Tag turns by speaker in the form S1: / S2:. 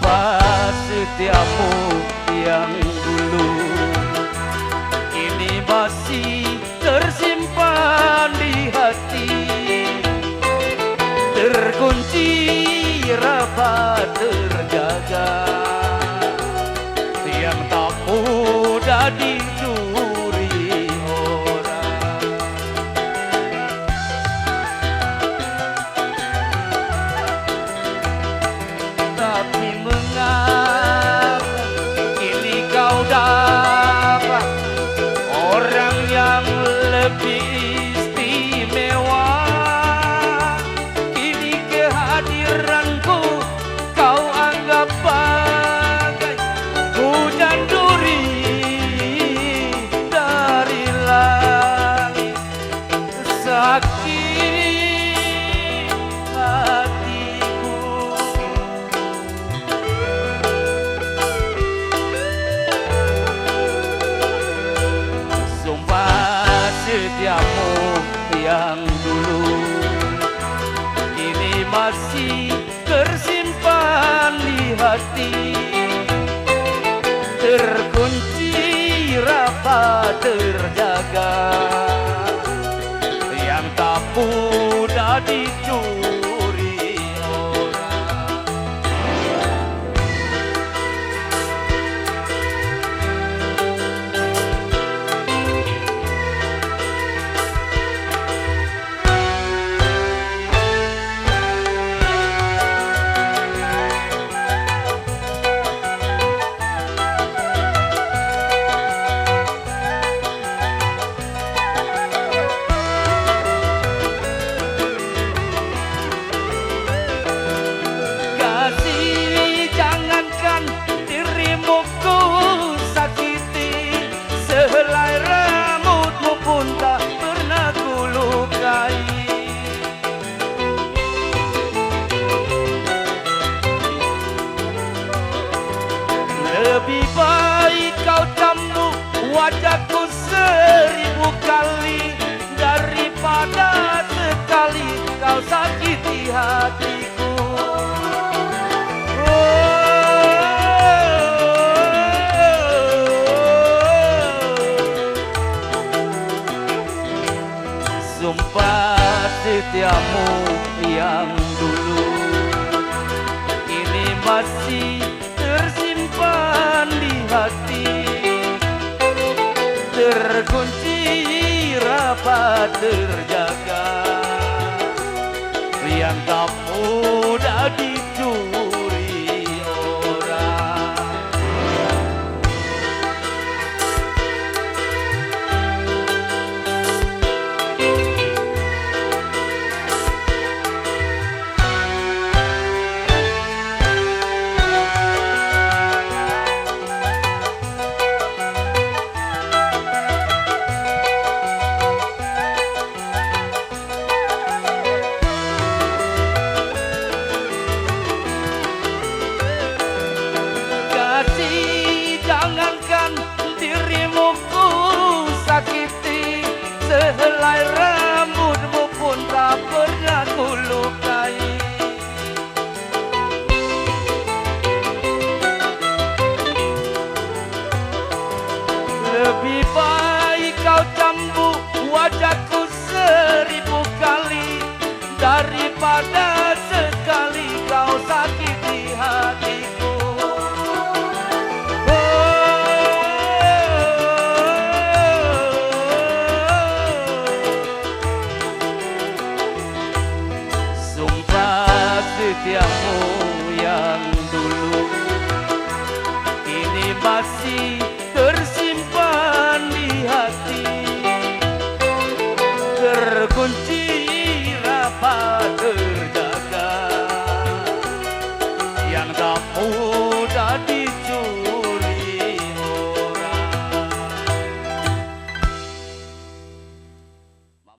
S1: Sumpah setiamu yang dulu ini masih tersimpan di hati, terkunci rapat terjaga, yang tak mudah dicuri orang. Tapi mengapa kini kau dapat orang yang lebih istimewa? Kini kehadiranku kau anggap bagai hujan duri dari langit. Sakit hatiku, sumpah setiamu yang dulu ini masih tersimpan di hati, terkunci rapat terjaga, yang tak mudah dicuri orang. Kasih, jangankan dirimu ku sakiti, sehelai rambutmu pun tak pernah ku lukai. Lebih baik kau cambuk wajahku 1000 kali daripada sekali kau sakiti hatiku. Sumpah setiamu yang dulu ini masih tersimpan di hati, terkunci rapat terjaga, yang tak mudah dicuri orang. Kasih, jangankan dirimu ku sakiti, sehelai rambutmu pun tak pernah ku lukai. Lebih baik kau cambuk wajahku 1000 kali daripada sekali kau sakiti hatiku. Sumpah setiamu yang dulu ini masih